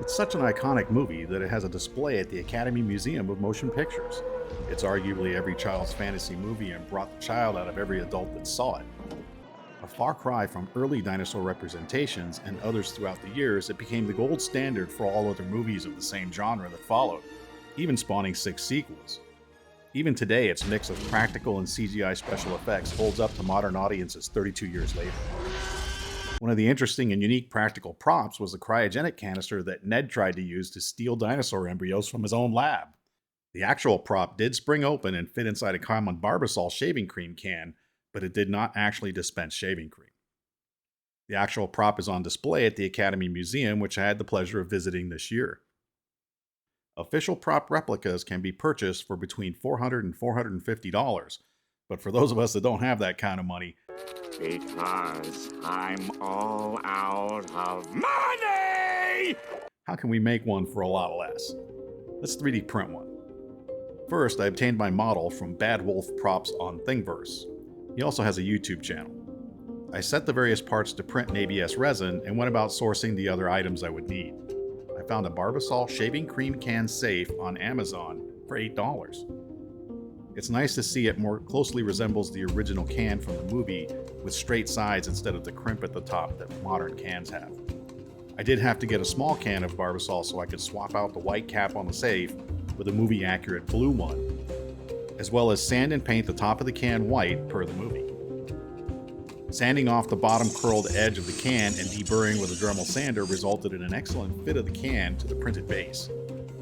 It's such an iconic movie that it has a display at the Academy Museum of Motion Pictures. It's arguably every child's fantasy movie and brought the child out of every adult that saw it. A far cry from early dinosaur representations and others throughout the years, it became the gold standard for all other movies of the same genre that followed, even spawning 6 sequels. Even today, its mix of practical and CGI special effects holds up to modern audiences 32 years later. One of the interesting and unique practical props was the cryogenic canister that Ned tried to use to steal dinosaur embryos from his own lab. The actual prop did spring open and fit inside a common Barbasol shaving cream can, but it did not actually dispense shaving cream. The actual prop is on display at the Academy Museum, which I had the pleasure of visiting this year. Official prop replicas can be purchased for between $400 and $450, but for those of us that don't have that kind of money, because I'm all out of money! How can we make one for a lot less? Let's 3D print one. First, I obtained my model from BadWolfProps on Thingiverse. He also has a YouTube channel. I set the various parts to print in ABS resin and went about sourcing the other items I would need. I found a Barbasol shaving cream can safe on Amazon for $8. It's nice to see it more closely resembles the original can from the movie with straight sides instead of the crimp at the top that modern cans have. I did have to get a small can of Barbasol so I could swap out the white cap on the safe with a movie-accurate blue one, as well as sand and paint the top of the can white per the movie. Sanding off the bottom curled edge of the can and deburring with a Dremel sander resulted in an excellent fit of the can to the printed base.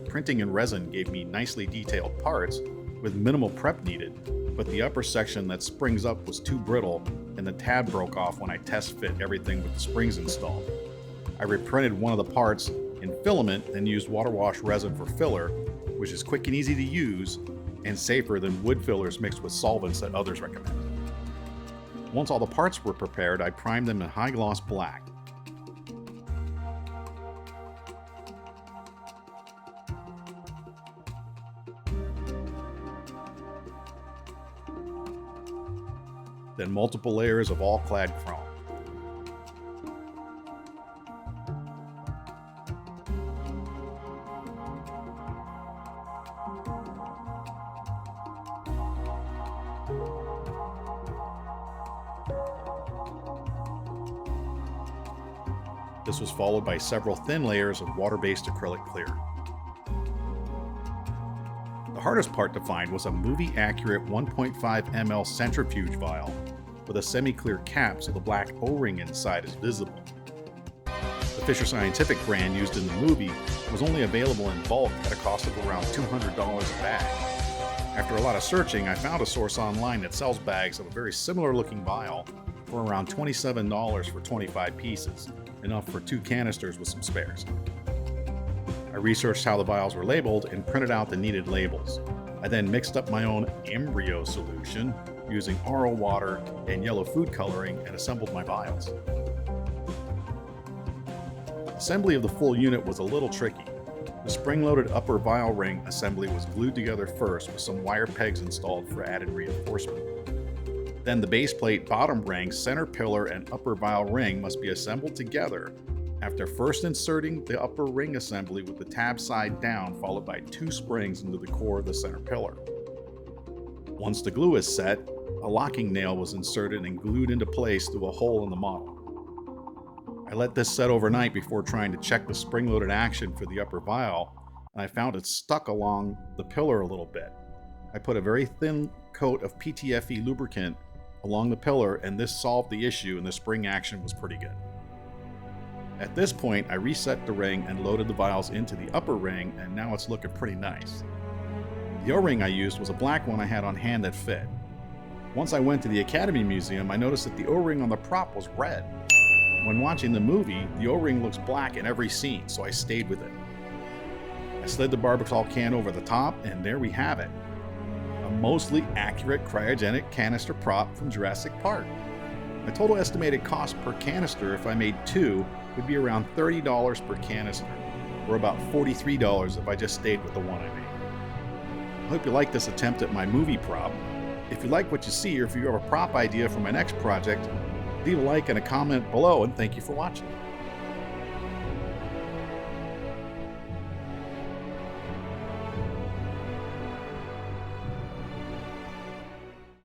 Printing in resin gave me nicely detailed parts with minimal prep needed, but the upper section that springs up was too brittle and the tab broke off when I test fit everything with the springs installed. I reprinted one of the parts in filament and used water wash resin for filler, which is quick and easy to use and safer than wood fillers mixed with solvents that others recommend. Once all the parts were prepared, I primed them in high gloss black. Then multiple layers of all-clad chrome. This was followed by several thin layers of water-based acrylic clear. The hardest part to find was a movie-accurate 1.5 ml centrifuge vial with a semi-clear cap so the black O-ring inside is visible. The Fisher Scientific brand used in the movie was only available in bulk at a cost of around $200 a bag. After a lot of searching, I found a source online that sells bags of a very similar-looking vial for around $27 for 25 pieces, enough for 2 canisters with some spares. I researched how the vials were labeled and printed out the needed labels. I then mixed up my own embryo solution using RO water and yellow food coloring and assembled my vials. Assembly of the full unit was a little tricky. The spring-loaded upper vial ring assembly was glued together first with some wire pegs installed for added reinforcement. Then the base plate, bottom ring, center pillar, and upper vial ring must be assembled together after first inserting the upper ring assembly with the tab side down, followed by 2 springs into the core of the center pillar. Once the glue is set, a locking nail was inserted and glued into place through a hole in the model. I let this set overnight before trying to check the spring-loaded action for the upper vial, and I found it stuck along the pillar a little bit. I put a very thin coat of PTFE lubricant along the pillar, and this solved the issue, and the spring action was pretty good. At this point, I reset the ring and loaded the vials into the upper ring, and now it's looking pretty nice. The O-ring I used was a black one I had on hand that fit. Once I went to the Academy Museum, I noticed that the O-ring on the prop was red. When watching the movie, the O-ring looks black in every scene, so I stayed with it. I slid the Barbasol can over the top, and there we have it. A mostly accurate cryogenic canister prop from Jurassic Park. My total estimated cost per canister if I made 2 would be around $30 per canister, or about $43 if I just stayed with the one I made. I hope you like this attempt at my movie prop. If you like what you see, or if you have a prop idea for my next project, leave a like and a comment below, and thank you for watching.